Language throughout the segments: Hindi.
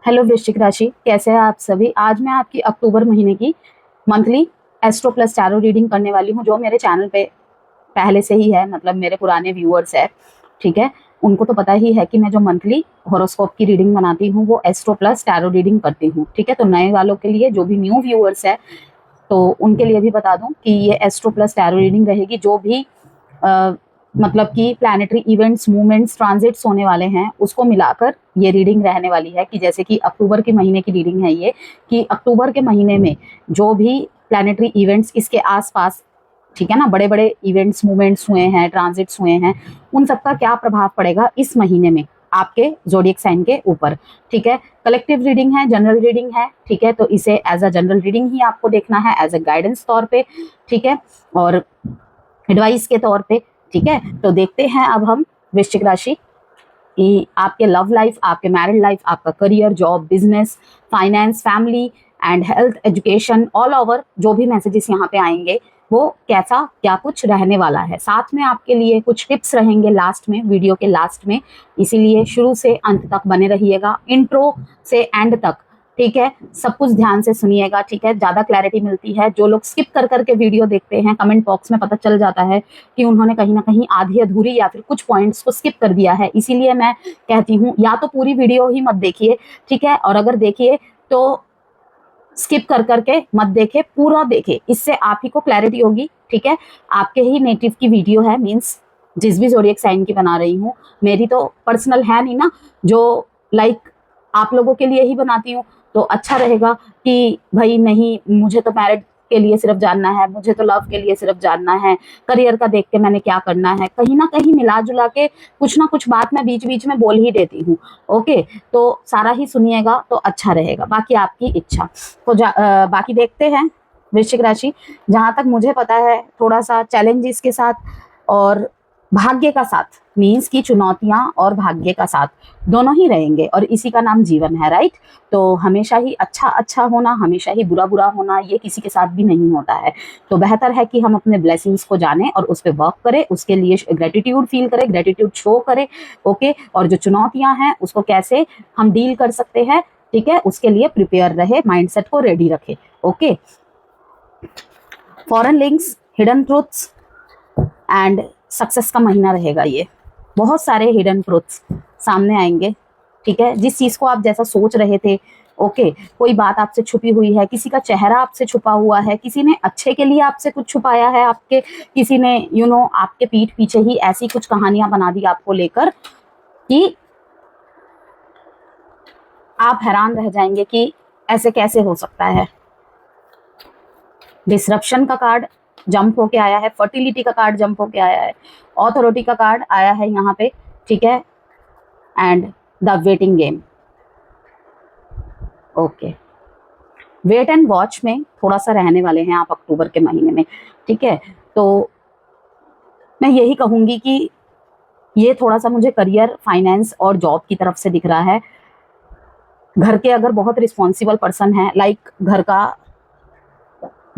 हेलो वृश्चिक राशि, कैसे हैं आप सभी। आज मैं आपकी अक्टूबर महीने की monthly astro plus tarot reading करने वाली हूँ। जो मेरे चैनल पे पहले से ही है, मतलब मेरे पुराने व्यूअर्स है, ठीक है, उनको तो पता ही है कि मैं जो मंथली हॉरोस्कोप की रीडिंग बनाती हूँ वो एस्ट्रो प्लस टैरो रीडिंग करती हूँ, ठीक है। तो नए वालों के लिए, जो भी न्यू व्यूअर्स है, तो उनके लिए भी बता दूं कि ये एस्ट्रो प्लस टैरो रीडिंग रहेगी। जो भी मतलब कि प्लैनेटरी इवेंट्स, मूवमेंट्स, ट्रांजिट्स होने वाले हैं, उसको मिलाकर ये रीडिंग रहने वाली है। कि जैसे कि अक्टूबर के महीने की रीडिंग है ये, कि अक्टूबर के महीने में जो भी प्लैनेटरी इवेंट्स इसके आसपास, ठीक है ना, बड़े बड़े इवेंट्स, मूवमेंट्स हुए हैं, ट्रांजिट्स हुए हैं, उन सबका क्या प्रभाव पड़ेगा इस महीने में आपके ज़ोडिएक साइन के ऊपर, ठीक है। कलेक्टिव रीडिंग है, जनरल रीडिंग है, ठीक है। तो इसे एज अ जनरल रीडिंग ही आपको देखना है, एज अ गाइडेंस तौर पे, ठीक है, और एडवाइस के तौर पे, ठीक है। तो देखते हैं अब हम वृश्चिक राशि कि आपके लव लाइफ, आपके मैरिड लाइफ, आपका career, job, business, finance, family and health, education, all over जो भी मैसेजेस यहाँ पे आएंगे वो कैसा क्या कुछ रहने वाला है। साथ में आपके लिए कुछ टिप्स रहेंगे लास्ट में, वीडियो के लास्ट में, इसीलिए शुरू से अंत तक बने रहिएगा, इंट्रो से एंड तक, ठीक है। सब कुछ ध्यान से सुनिएगा, ठीक है, ज्यादा क्लैरिटी मिलती है। जो लोग स्किप कर करके वीडियो देखते हैं, कमेंट बॉक्स में पता चल जाता है कि उन्होंने कहीं ना कहीं आधी अधूरी या फिर कुछ पॉइंट्स को स्किप कर दिया है। इसीलिए मैं कहती हूँ या तो पूरी वीडियो ही मत देखिए, ठीक है, और अगर देखिए तो स्किप कर करके मत देखे, पूरा देखे, इससे आप ही को क्लैरिटी होगी, ठीक है। आपके ही नेटिव की वीडियो है, मीन्स जिस भी ज़ोडिएक साइन की बना रही हूँ, मेरी तो पर्सनल है नहीं ना, जो लाइक आप लोगों के लिए ही बनाती हूँ। तो अच्छा रहेगा कि भाई नहीं, मुझे तो मैरिड के लिए सिर्फ जानना है, मुझे तो लव के लिए सिर्फ जानना है, करियर का देख के मैंने क्या करना है, कहीं ना कहीं मिला जुला के कुछ ना कुछ बात मैं बीच बीच में बोल ही देती हूँ। ओके, तो सारा ही सुनिएगा तो अच्छा रहेगा, बाकी आपकी इच्छा। तो बाकी देखते हैं वृश्चिक राशि। जहां तक मुझे पता है, थोड़ा सा चैलेंजेस के साथ और भाग्य का साथ, मीन्स की चुनौतियां और भाग्य का साथ दोनों ही रहेंगे, और इसी का नाम जीवन है, राइट। तो हमेशा ही अच्छा अच्छा होना, हमेशा ही बुरा बुरा होना, ये किसी के साथ भी नहीं होता है। तो बेहतर है कि हम अपने ब्लेसिंग्स को जानें और उस पर वर्क करें, उसके लिए ग्रेटिट्यूड फील करें, ग्रेटिट्यूड शो करें, ओके। और जो चुनौतियां हैं उसको कैसे हम डील कर सकते हैं, ठीक है, उसके लिए प्रिपेयर रहे, माइंडसेट को रेडी रखे, okay. Foreign links, hidden truths and success का महीना रहेगा ये। बहुत सारे हिडन ट्रूथ्स सामने आएंगे, ठीक है। जिस चीज को आप जैसा सोच रहे थे, ओके, कोई बात आपसे छुपी हुई है, किसी का चेहरा आपसे छुपा हुआ है, किसी ने अच्छे के लिए आपसे कुछ छुपाया है, आपके किसी ने आपके पीठ पीछे ही ऐसी कुछ कहानियां बना दी आपको लेकर कि आप हैरान रह जाएंगे कि ऐसे कैसे हो सकता है। डिसरप्शन का कार्ड जंप होके आया है, फर्टिलिटी का कार्ड जंप होके आया है, ऑथोरिटी का कार्ड आया है यहाँ पे, ठीक है, and the waiting game, okay. Wait and watch में थोड़ा सा रहने वाले हैं आप अक्टूबर के महीने में, ठीक है। तो मैं यही कहूंगी कि ये थोड़ा सा मुझे करियर, फाइनेंस और जॉब की तरफ से दिख रहा है। घर के अगर बहुत रिस्पॉन्सिबल पर्सन है, लाइक घर का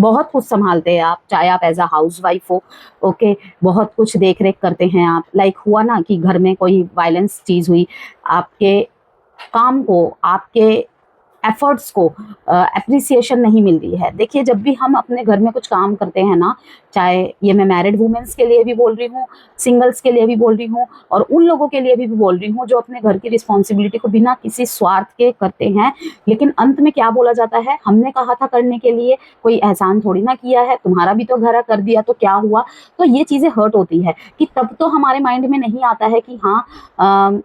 बहुत कुछ संभालते हैं आप, चाहे आप एज अ हाउस वाइफ हो, ओके, बहुत कुछ देख रेख करते हैं आप, लाइक हुआ ना कि घर में कोई वायलेंस चीज हुई, आपके काम को, आपके एफर्ट्स को अप्रिसिएशन नहीं मिल रही है। देखिए, जब भी हम अपने घर में कुछ काम करते हैं ना, चाहे ये मैं मैरिड वुमेन्स के लिए भी बोल रही हूँ, सिंगल्स के लिए भी बोल रही हूँ, और उन लोगों के लिए भी बोल रही हूँ जो अपने घर की रिस्पॉन्सिबिलिटी को बिना किसी स्वार्थ के करते हैं, लेकिन अंत में क्या बोला जाता है, हमने कहा था करने के लिए, कोई एहसान थोड़ी ना किया है, तुम्हारा भी तो घर है, कर दिया तो क्या हुआ। तो ये चीजें हर्ट होती है कि तब तो हमारे माइंड में नहीं आता है कि हाँ,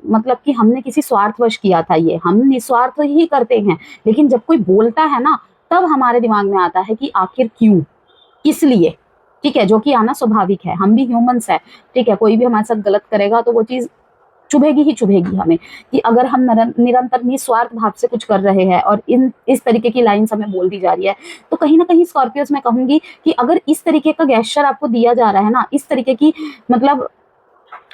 मतलब कि हमने किसी स्वार्थवश किया था, ये हम निस्वार्थ ही करते हैं। लेकिन जब कोई बोलता है ना, तब हमारे दिमाग में आता है कि आखिर क्यों, किस लिए, ठीक है, जो कि आना स्वाभाविक है, हम भी ह्यूमंस है, ठीक है। कोई भी हमारे साथ गलत करेगा तो वो चीज चुभेगी ही चुभेगी हमें, कि अगर हम निरंतर निस्वार्थ भाव से कुछ कर रहे हैं और इस तरीके की लाइन्स हमें बोल दी जा रही है, तो कहीं ना कहीं स्कॉर्पियोस मैं कहूंगी कि अगर इस तरीके का गेस्चर आपको दिया जा रहा है ना, इस तरीके की मतलब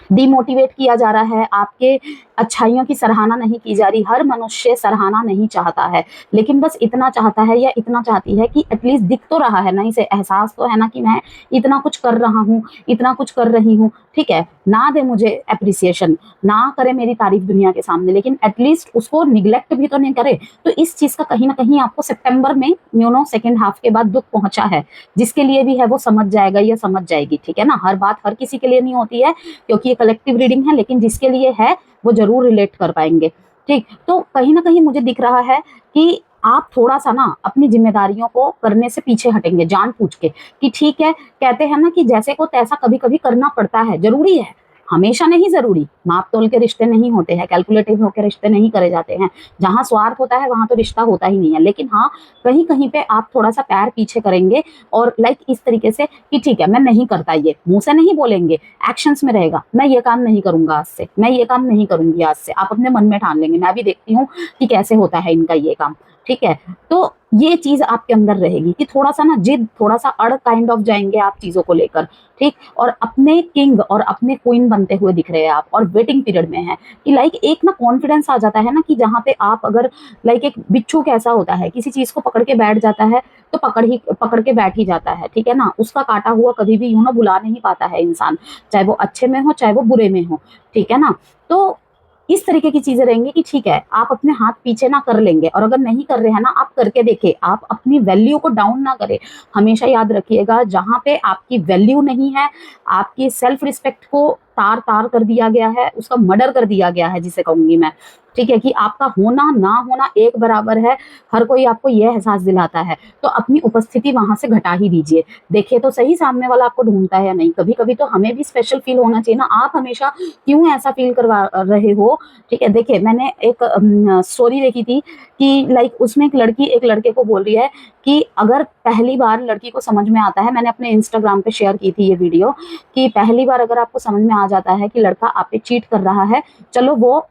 डिमोटिवेट किया जा रहा है, आपके अच्छाइयों की सराहना नहीं की जा रही। हर मनुष्य सराहना नहीं चाहता है, लेकिन बस इतना चाहता है या इतना चाहती है कि एटलीस्ट दिख तो रहा है ना, इसे एहसास तो है ना कि मैं इतना कुछ कर रहा हूँ, इतना कुछ कर रही हूँ। ठीक है, ना दे मुझे अप्रिसिएशन, ना करे मेरी तारीफ दुनिया के सामने, लेकिन एटलीस्ट उसको निग्लेक्ट भी तो नहीं करे। तो इस चीज का कहीं ना कहीं आपको सितंबर में सेकेंड हाफ के बाद दुख पहुंचा है। जिसके लिए भी है वो समझ जाएगा या समझ जाएगी, ठीक है ना। हर बात हर किसी के लिए नहीं होती है, क्योंकि ये कलेक्टिव रीडिंग है, लेकिन जिसके लिए है वो जरूर रिलेट कर पाएंगे। ठीक, तो कहीं ना कहीं मुझे दिख रहा है कि आप थोड़ा सा ना अपनी जिम्मेदारियों को करने से पीछे हटेंगे जानबूझ के, कि ठीक है, कहते हैं ना कि जैसे को तैसा कभी कभी करना पड़ता है, जरूरी है, हमेशा नहीं जरूरी। माप तोल के रिश्ते नहीं होते हैं, कैलकुलेटिव होकर रिश्ते नहीं करे जाते हैं। जहां स्वार्थ होता है वहां तो रिश्ता होता ही नहीं है। लेकिन हाँ, कहीं कहीं पे आप थोड़ा सा पैर पीछे करेंगे और लाइक इस तरीके से कि ठीक है, मैं नहीं करता, ये मुंह से नहीं बोलेंगे, एक्शंस में रहेगा, मैं ये काम नहीं करूंगा आज से, मैं ये काम नहीं करूंगी आज से। आप अपने मन में ठान लेंगे, मैं भी देखती हूँ कि कैसे होता है इनका ये काम। ठीक है, तो ये चीज आपके अंदर रहेगी कि थोड़ा सा ना जिद, थोड़ा सा अड़ काइंड ऑफ जाएंगे आप चीजों को लेकर। ठीक, और अपने किंग और अपने क्वीन बनते हुए दिख रहे हैं आप, और वेटिंग पीरियड में है कि लाइक एक ना कॉन्फिडेंस आ जाता है ना, कि जहाँ पे आप अगर लाइक एक बिच्छू कैसा होता है, किसी चीज को पकड़ के बैठ जाता है तो पकड़ के बैठ ही जाता है। ठीक है ना, उसका काटा हुआ कभी भी यूं ना भुला नहीं पाता है इंसान, चाहे वो अच्छे में हो चाहे वो बुरे में हो। ठीक है ना, तो इस तरीके की चीजें रहेंगी कि ठीक है, आप अपने हाथ पीछे ना कर लेंगे, और अगर नहीं कर रहे हैं ना, आप करके देखें, आप अपनी वैल्यू को डाउन ना करें। हमेशा याद रखिएगा, जहां पे आपकी वैल्यू नहीं है, आपकी सेल्फ रिस्पेक्ट को तार तार कर दिया गया है, उसका मर्डर कर दिया गया है जिसे कहूंगी मैं। ठीक है, कि आपका होना ना होना एक बराबर है, हर कोई आपको यह एहसास दिलाता है, तो अपनी उपस्थिति वहां से घटा ही दीजिए। देखिए तो सही सामने वाला आपको ढूंढता है या नहीं। कभी कभी तो हमें भी स्पेशल फील होना चाहिए ना, आप हमेशा क्यों ऐसा फील करवा रहे हो। ठीक है, देखिए मैंने एक स्टोरी देखी थी कि लाइक उसमें एक लड़की एक लड़के को बोल रही है कि अगर पहली बार लड़की को समझ में आता है, मैंने अपने इंस्टाग्राम पे शेयर की थी ये वीडियो, कि पहली बार अगर आपको समझ में आ जाता है कि लड़का आप पे चीट कर रहा है, चलो वो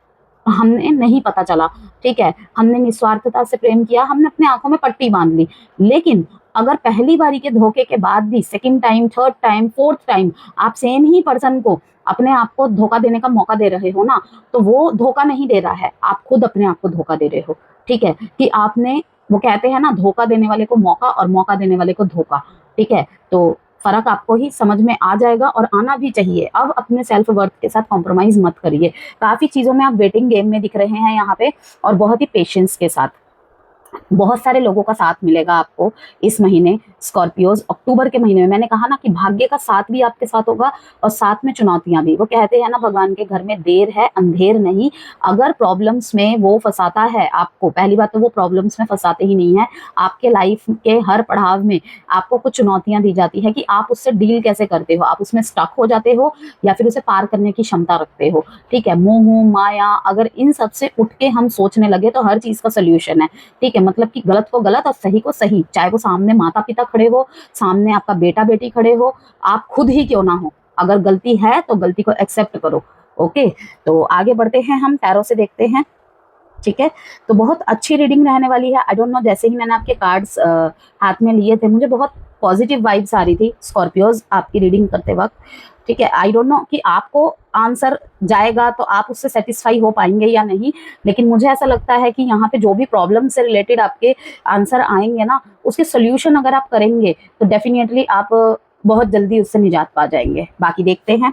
हमने नहीं पता चला, ठीक है, हमने निस्वार्थता से प्रेम किया, हमने अपने आंखों में पट्टी बांध ली। लेकिन अगर पहली बारी के धोखे के बाद भी second time, third time, fourth time आप सेम ही पर्सन को अपने आप को धोखा देने का मौका दे रहे हो ना, तो वो धोखा नहीं दे रहा है, आप खुद अपने आप को धोखा दे रहे हो। ठीक है, कि आपने, वो कहते हैं ना, धोखा देने वाले को मौका और मौका देने वाले को धोखा। ठीक है, तो फर्क आपको ही समझ में आ जाएगा, और आना भी चाहिए। अब अपने सेल्फ वर्थ के साथ कॉम्प्रोमाइज मत करिए। काफी चीजों में आप वेटिंग गेम में दिख रहे हैं यहाँ पे, और बहुत ही पेशेंस के साथ। बहुत सारे लोगों का साथ मिलेगा आपको इस महीने स्कॉर्पियोज। अक्टूबर के महीने में मैंने कहा ना कि भाग्य का साथ भी आपके साथ होगा, और साथ में चुनौतियां भी। वो कहते हैं ना, भगवान के घर में देर है अंधेर नहीं। अगर प्रॉब्लम्स में वो फंसाता है आपको, पहली बात तो वो प्रॉब्लम्स में फंसाते ही नहीं है, आपके लाइफ के हर पड़ाव में आपको कुछ चुनौतियां दी जाती है कि आप उससे डील कैसे करते हो। आप उसमें स्टक हो जाते हो या फिर उसे पार करने की क्षमता रखते हो। ठीक है, मोह माया, अगर इन सब से उठ के हम सोचने लगे तो हर चीज का सोल्यूशन है। ठीक है, मतलब कि गलत को गलत और सही को सही, चाहे वो सामने माता पिता खड़े हो, सामने आपका बेटा बेटी खड़े हो, आप खुद ही क्यों ना हो, अगर गलती है तो गलती को एक्सेप्ट करो। ओके, तो आगे बढ़ते हैं, हम टैरो से देखते हैं। ठीक है, तो बहुत अच्छी रीडिंग रहने वाली है। आई डोंट नो, जैसे ही मैंने आपके कार्ड्स हाथ में लिए थे, मुझे बहुत पॉजिटिव वाइब्स आ रही थी स्कॉर्पियोज आपकी रीडिंग करते वक्त। ठीक है, आई डोंट नो कि आपको आंसर जाएगा तो आप उससे सेटिस्फाई हो पाएंगे या नहीं, लेकिन मुझे ऐसा लगता है कि यहाँ पे जो भी प्रॉब्लम से रिलेटेड आपके आंसर आएंगे ना, उसके सोल्यूशन अगर आप करेंगे तो डेफिनेटली आप बहुत जल्दी उससे निजात पा जाएंगे। बाकी देखते हैं।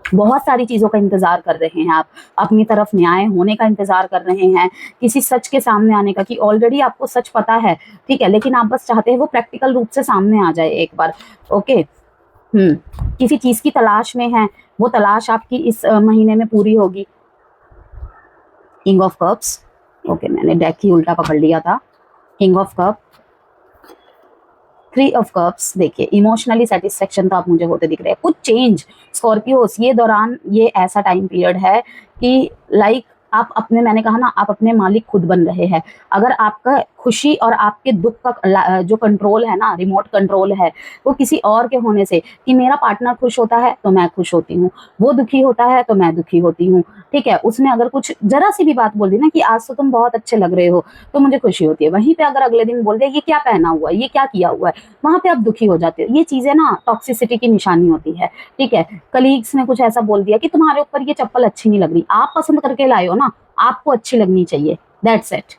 बहुत सारी चीजों का इंतजार कर रहे हैं आप, अपनी तरफ न्याय होने का इंतजार कर रहे हैं, किसी सच के सामने आने का, कि ऑलरेडी आपको सच पता है। ठीक है, लेकिन आप बस चाहते हैं वो प्रैक्टिकल रूप से सामने आ जाए एक बार। ओके, किसी चीज की तलाश में है, वो तलाश आपकी इस महीने में पूरी होगी। किंग ऑफ कप्स, ओके, मैंने डेक ही उल्टा पकड़ लिया था। King of cup, three of cups, देखिए इमोशनली सेटिस्फेक्शन तो आप मुझे होते दिख रहे हैं, कुछ चेंज स्कॉर्पियोस। ये दौरान ये ऐसा टाइम पीरियड है कि लाइक आप अपने, मैंने कहा ना, आप अपने मालिक खुद बन रहे हैं। अगर आपका खुशी और आपके दुख का जो कंट्रोल है ना, रिमोट कंट्रोल है, वो किसी और के होने से, कि मेरा पार्टनर खुश होता है तो मैं खुश होती हूँ, वो दुखी होता है तो मैं दुखी होती हूँ, ठीक है। उसने अगर कुछ जरा सी भी बात बोल दी ना कि आज तो तुम बहुत अच्छे लग रहे हो, तो मुझे खुशी होती है। वहीं पे अगर अगले दिन बोल दे ये क्या पहना हुआ है, ये क्या किया हुआ है, वहां पे आप दुखी हो जाते हो। ये चीजें ना टॉक्सिसिटी की निशानी होती है, ठीक है। कलीग्स ने कुछ ऐसा बोल दिया कि तुम्हारे ऊपर ये चप्पल अच्छी नहीं लग रही, आप पसंद करके लाए हो ना, आपको अच्छी लगनी चाहिए, दैट्स इट,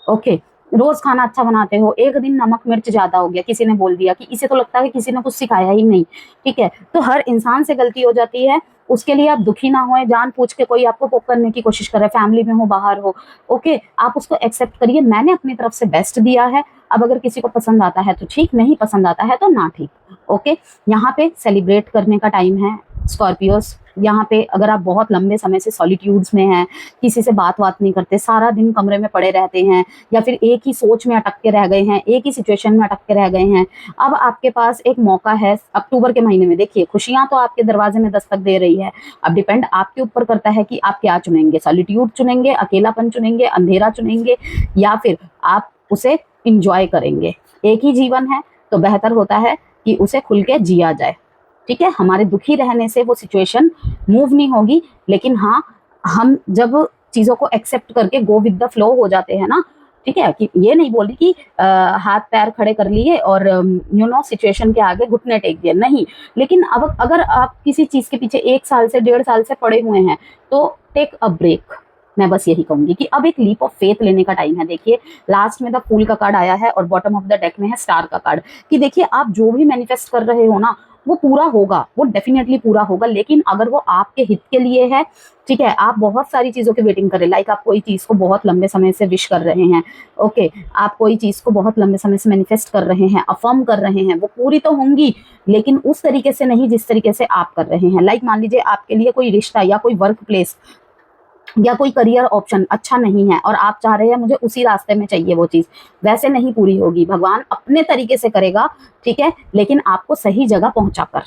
ओके। रोज खाना अच्छा बनाते हो, एक दिन नमक मिर्च ज्यादा हो गया, किसी ने बोल दिया, कि इसे तो लगता है किसी ने कुछ सिखाया ही नहीं, ठीक है। तो हर इंसान से गलती हो जाती है, उसके लिए आप दुखी ना होए। जान पूछ के कोई आपको पोक करने की कोशिश करे, फैमिली में हो बाहर हो, ओके, आप उसको एक्सेप्ट करिए, मैंने अपनी तरफ से बेस्ट दिया है। अब अगर किसी को पसंद आता है तो ठीक, नहीं पसंद आता है तो ना ठीक, ओके। यहाँ पे सेलिब्रेट करने का टाइम है स्कॉर्पियोस। यहाँ पे अगर आप बहुत लंबे समय से सॉलिट्यूड्स में हैं, किसी से बात नहीं करते, सारा दिन कमरे में पड़े रहते हैं, या फिर एक ही सोच में अटक के रह गए हैं, एक ही सिचुएशन में अटक के रह गए हैं, अब आपके पास एक मौका है अक्टूबर के महीने में। देखिए खुशियां तो आपके दरवाजे में दस्तक दे रही है, अब डिपेंड आपके ऊपर करता है कि आप क्या चुनेंगे, सॉलिट्यूड चुनेंगे, अकेलापन चुनेंगे, अंधेरा चुनेंगे, या फिर आप उसे इंजॉय करेंगे। एक ही जीवन है तो बेहतर होता है कि उसे खुल के जिया जाए, ठीक है। हमारे दुखी रहने से वो सिचुएशन मूव नहीं होगी, लेकिन हाँ, हम जब चीजों को एक्सेप्ट करके गो विद द फ्लो हो जाते हैं ना, ठीक है, कि ये नहीं बोली कि हाथ पैर खड़े कर लिए और सिचुएशन के आगे घुटने टेक दिए, नहीं। लेकिन अब अगर आप किसी चीज के पीछे 1 साल से 1.5 साल से पड़े हुए हैं, तो टेक अ ब्रेक। मैं बस यही कहूंगी कि अब एक लीप ऑफ फेथ लेने का टाइम है। देखिए लास्ट में द फूल का कार्ड आया है और बॉटम ऑफ द डेक में है स्टार का कार्ड, कि देखिए आप जो भी मैनिफेस्ट कर रहे हो ना, वो पूरा होगा, वो डेफिनेटली पूरा होगा, लेकिन अगर वो आपके हित के लिए है, ठीक है। आप बहुत सारी चीजों की वेटिंग कर रहे हैं, लाइक आप कोई चीज को बहुत लंबे समय से विश कर रहे हैं, ओके, आप कोई चीज को बहुत लंबे समय से मैनिफेस्ट कर रहे हैं, अफर्म कर रहे हैं, वो पूरी तो होंगी, लेकिन उस तरीके से नहीं जिस तरीके से आप कर रहे हैं। लाइक मान लीजिए आपके लिए कोई रिश्ता या कोई वर्क प्लेस या कोई करियर ऑप्शन अच्छा नहीं है और आप चाह रहे हैं मुझे उसी रास्ते में चाहिए वो चीज, वैसे नहीं पूरी होगी। भगवान अपने तरीके से करेगा, ठीक है, लेकिन आपको सही जगह पहुंचाकर।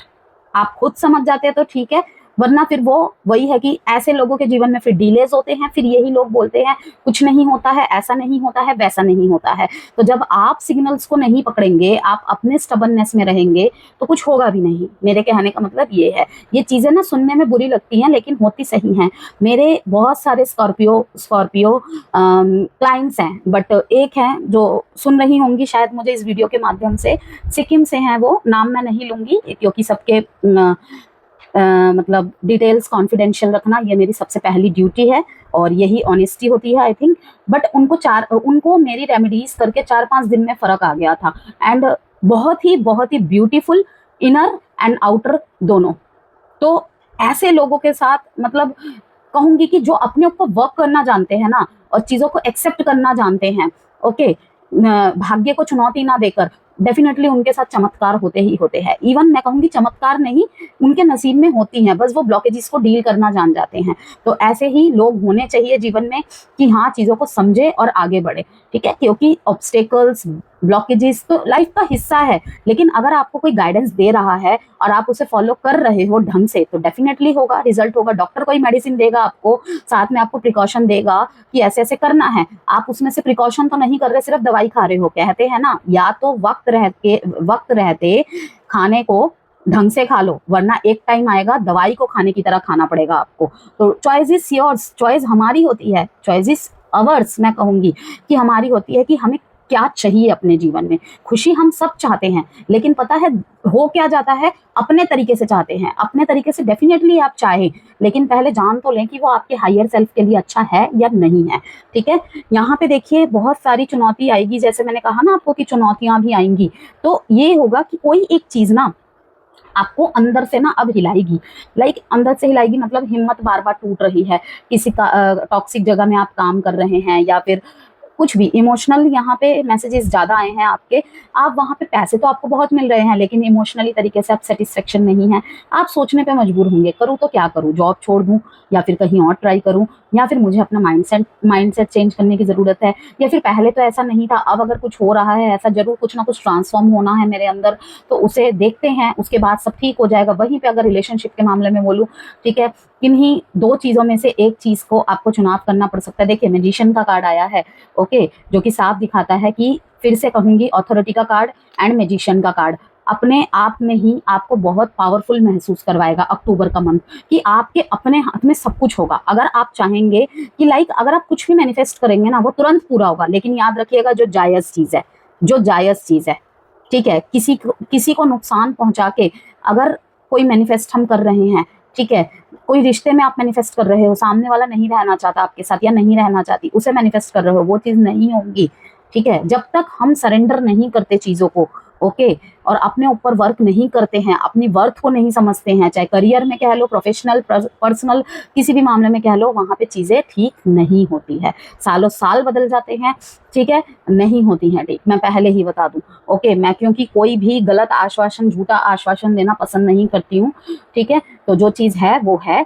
आप खुद समझ जाते हैं तो ठीक है, वरना फिर वो वही है कि ऐसे लोगों के जीवन में फिर डिलेज होते हैं, फिर यही लोग बोलते हैं कुछ नहीं होता है, ऐसा नहीं होता है, वैसा नहीं होता है। तो जब आप सिग्नल्स को नहीं पकड़ेंगे, आप अपने स्टबननेस में रहेंगे, तो कुछ होगा भी नहीं। मेरे कहने का मतलब ये है। ये चीजें ना सुनने में बुरी लगती हैं, लेकिन होती सही हैं। मेरे बहुत सारे स्कॉर्पियो क्लाइंट्स हैं, बट एक हैं जो सुन रही होंगी शायद मुझे इस वीडियो के माध्यम से, सिक्किम से हैं वो, नाम मैं नहीं लूंगी क्योंकि सबके मतलब डिटेल्स कॉन्फिडेंशियल रखना ये मेरी सबसे पहली ड्यूटी है, और यही ऑनेस्टी होती है आई थिंक। बट उनको मेरी रेमेडीज करके 4-5 दिन में फर्क आ गया था, एंड बहुत ही ब्यूटीफुल इनर एंड आउटर दोनों। तो ऐसे लोगों के साथ मतलब कहूंगी कि जो अपने ऊपर वर्क करना जानते हैं ना, और चीजों को एक्सेप्ट करना जानते हैं, ओके, भाग्य को चुनौती ना देकर, डेफिनेटली उनके साथ चमत्कार होते ही होते हैं। इवन मैं कहूंगी चमत्कार नहीं, उनके नसीब में होती हैं, बस वो ब्लॉकेजेस को डील करना जान जाते हैं। तो ऐसे ही लोग होने चाहिए जीवन में, कि हाँ चीजों को समझे और आगे बढ़े, ठीक है। क्योंकि ऑब्स्टेकल्स, ब्लॉकेजेस तो लाइफ का हिस्सा है, लेकिन अगर आपको कोई गाइडेंस दे रहा है और आप उसे फॉलो कर रहे हो ढंग से, तो डेफिनेटली होगा, रिजल्ट होगा। डॉक्टर कोई मेडिसिन देगा आपको, साथ में आपको प्रिकॉशन देगा कि ऐसे ऐसे करना है, आप उसमें से प्रिकॉशन तो नहीं कर रहे, सिर्फ दवाई खा रहे हो। कहते हैं ना, या तो वक्त रहते खाने को ढंग से खा लो, वरना एक टाइम आएगा दवाई को खाने की तरह खाना पड़ेगा आपको। तो चॉइस इज योर्स, चॉइस हमारी होती है, चॉइस इज अवर्स। मैं कहूंगी कि हमारी होती है कि हमें क्या चाहिए अपने जीवन में। खुशी हम सब चाहते हैं, लेकिन पता है हो क्या जाता है, अपने तरीके से चाहते हैं। अपने तरीके से डेफिनेटली आप चाहें, लेकिन पहले जान तो लें कि वो आपके हायर सेल्फ के लिए अच्छा है या नहीं है, ठीक है। यहाँ पे देखिए बहुत सारी चुनौती आएगी, जैसे मैंने कहा ना आपको कि चुनौतियां भी आएंगी। तो ये होगा कि कोई एक चीज ना आपको अंदर से ना अब हिलाएगी, लाइक अंदर से हिलाएगी, मतलब हिम्मत बार बार टूट रही है, किसी का टॉक्सिक जगह में आप काम कर रहे हैं, या फिर कुछ भी इमोशनल यहाँ पे मैसेजेस ज्यादा आए हैं आपके। आप वहाँ पे पैसे तो आपको बहुत मिल रहे हैं, लेकिन इमोशनली तरीके से आप सेटिस्फेक्शन नहीं है। आप सोचने पे मजबूर होंगे, करूँ तो क्या करूँ, जॉब छोड़ दूँ या फिर कहीं और ट्राई करूँ, या फिर मुझे अपना माइंडसेट चेंज करने की जरूरत है, या फिर पहले तो ऐसा नहीं था, अब अगर कुछ हो रहा है ऐसा, जरूर कुछ ना कुछ ट्रांसफॉर्म होना है मेरे अंदर, तो उसे देखते हैं, उसके बाद सब ठीक हो जाएगा। वहीं पे अगर रिलेशनशिप के मामले में बोलूँ, ठीक है, किन्हीं दो चीजों में से एक चीज को आपको चुनाव करना पड़ सकता है। देखिए मैजिशियन का कार्ड आया है, ओके, जो कि साफ दिखाता है कि, फिर से कहूंगी, अथॉरिटी का कार्ड एंड मैजिशियन का कार्ड अपने आप में ही आपको बहुत पावरफुल महसूस करवाएगा अक्टूबर का मंथ, कि आपके अपने हाथ में सब कुछ होगा। अगर आप चाहेंगे कि लाइक अगर आप कुछ भी मैनिफेस्ट करेंगे ना वो तुरंत पूरा होगा, लेकिन याद रखिएगा जो जायज चीज है, जो जायज चीज है, ठीक है, किसी को नुकसान पहुंचा के अगर कोई मैनिफेस्ट हम कर रहे हैं, ठीक है, कोई रिश्ते में आप मैनिफेस्ट कर रहे हो, सामने वाला नहीं रहना चाहता आपके साथ या नहीं रहना चाहती, उसे मैनिफेस्ट कर रहे हो, वो चीज नहीं होगी, ठीक है। जब तक हम सरेंडर नहीं करते चीजों को, ओके, और अपने ऊपर वर्क नहीं करते हैं, अपनी वर्थ को नहीं समझते हैं, चाहे करियर में कह लो, प्रोफेशनल, पर्सनल, किसी भी मामले में कह लो, वहां पे चीजें ठीक नहीं होती है। सालों साल बदल जाते हैं, ठीक है, नहीं होती हैं ठीक, मैं पहले ही बता दूं, ओके। मैं क्योंकि कोई भी गलत आश्वासन, झूठा आश्वासन देना पसंद नहीं करती हूँ, ठीक है। तो जो चीज है वो है,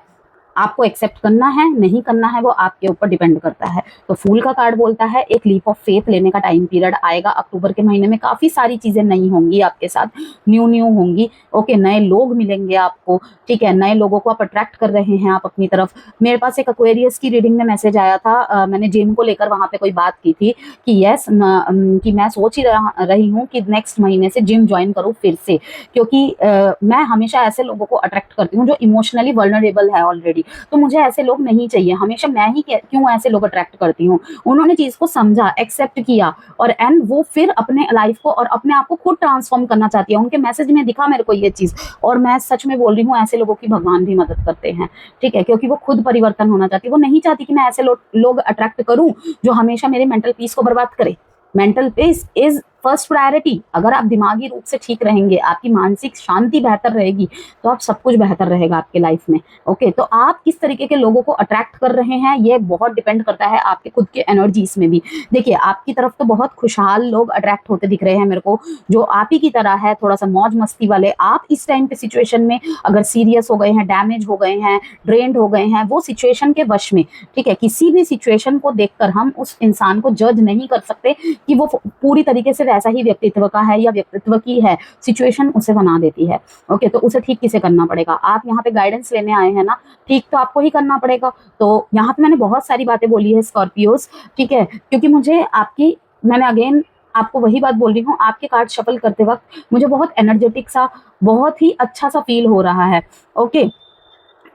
आपको एक्सेप्ट करना है नहीं करना है वो आपके ऊपर डिपेंड करता है। तो फूल का कार्ड बोलता है एक लीप ऑफ फेथ लेने का टाइम पीरियड आएगा अक्टूबर के महीने में। काफी सारी चीजें नई होंगी आपके साथ, न्यू होंगी, ओके। नए लोग मिलेंगे आपको, ठीक है, नए लोगों को आप अट्रैक्ट कर रहे हैं आप अपनी तरफ। मेरे पास एक एक्वेरियस की रीडिंग में मैसेज आया था, मैंने जिम को लेकर वहां पे कोई बात की थी कि यस, कि मैं सोच ही रही हूँ कि नेक्स्ट महीने से जिम ज्वाइन करूँ फिर से, क्योंकि मैं हमेशा ऐसे लोगों को अट्रैक्ट करती हूँ जो इमोशनली वर्नरेबल है ऑलरेडी। तो मुझे ऐसे लोग नहीं चाहिए, हमेशा मैं ही क्यों ऐसे लोग अट्रैक्ट करती हूँ। उन्होंने चीज को समझा, एक्सेप्ट किया, और एंड वो फिर अपने लाइफ को और अपने आप को खुद ट्रांसफॉर्म करना चाहती है। उनके मैसेज में दिखा मेरे को ये चीज, और मैं सच में बोल रही हूँ, ऐसे लोगों की भगवान भी मदद करते हैं, ठीक है, क्योंकि वो खुद परिवर्तन होना चाहती है। वो नहीं चाहती कि मैं ऐसे लोग अट्रैक्ट करूं जो हमेशा मेरे मेंटल पीस को बर्बाद करे। Mental peace is first priority. अगर आप दिमागी रूप से ठीक रहेंगे, आपकी मानसिक शांति बेहतर रहेगी, तो आप सब कुछ बेहतर रहेगा आपके लाइफ में, ओके। तो आप किस तरीके के लोगों को अट्रैक्ट कर रहे हैं ये बहुत डिपेंड करता है आपके खुद के एनर्जीज में भी। देखिए आपकी तरफ तो बहुत खुशहाल लोग अट्रैक्ट होते दिख रहे हैं मेरे को, जो आप ही की तरह है, थोड़ा सा मौज मस्ती वाले। आप इस टाइम पे सिचुएशन में अगर सीरियस हो गए हैं, डैमेज हो गए हैं, ड्रेन्ड हो गए हैं, वो सिचुएशन के वश में, ठीक है। किसी भी सिचुएशन को देखकर हम उस इंसान को जज नहीं कर सकते कि वो पूरी तरीके से ऐसा ही व्यक्तित्व का है या व्यक्तित्व की है, सिचुएशन उसे बना देती है, ओके। तो उसे ठीक किसे करना पड़ेगा। आप यहाँ पे गाइडेंस लेने आए हैं ना, ठीक तो आपको ही करना पड़ेगा। तो यहाँ पे मैंने बहुत सारी बातें बोली है स्कॉर्पियोस, ठीक है, क्योंकि मुझे आपकी, मैंने अगेन आपको वही बात बोल रही हूँ, आपके कार्ड शफल करते वक्त मुझे बहुत एनर्जेटिक सा, बहुत ही अच्छा सा फील हो रहा है, ओके।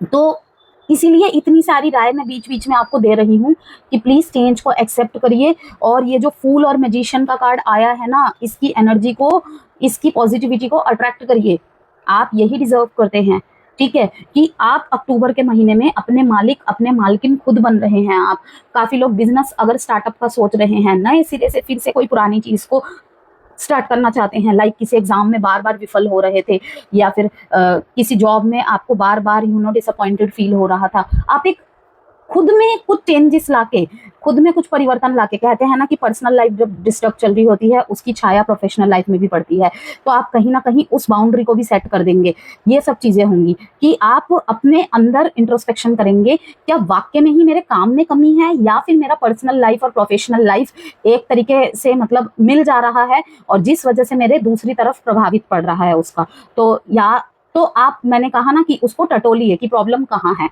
तो इसीलिए इतनी सारी राय मैं बीच बीच में आपको दे रही हूँ कि प्लीज चेंज को एक्सेप्ट करिए। और ये जो फूल और मैजिशियन का कार्ड आया है ना, इसकी एनर्जी को, इसकी पॉजिटिविटी को अट्रैक्ट करिए। आप यही डिजर्व करते हैं, ठीक है, कि आप अक्टूबर के महीने में अपने मालिक, अपने मालकिन खुद बन रहे हैं। आप काफी लोग बिजनेस अगर स्टार्टअप का सोच रहे हैं, नए सिरे से फिर से कोई पुरानी चीज को स्टार्ट करना चाहते हैं, लाइक किसी एग्जाम में बार बार विफल हो रहे थे, या फिर किसी जॉब में आपको बार बार डिसअपॉइंटेड फील हो रहा था। आप एक खुद में कुछ चेंजेस लाके, खुद में कुछ परिवर्तन लाके, कहते हैं ना कि पर्सनल लाइफ जब डिस्टर्ब चल रही होती है उसकी छाया प्रोफेशनल लाइफ में भी पड़ती है, तो आप कहीं ना कहीं उस बाउंड्री को भी सेट कर देंगे। ये सब चीजें होंगी कि आप अपने अंदर इंट्रोस्पेक्शन करेंगे, क्या वाकई में ही मेरे काम में कमी है, या फिर मेरा पर्सनल लाइफ और प्रोफेशनल लाइफ एक तरीके से मतलब मिल जा रहा है और जिस वजह से मेरे दूसरी तरफ प्रभावित पड़ रहा है उसका। तो या तो आप, मैंने कहा ना कि उसको टटोलिए कि प्रॉब्लम कहाँ है,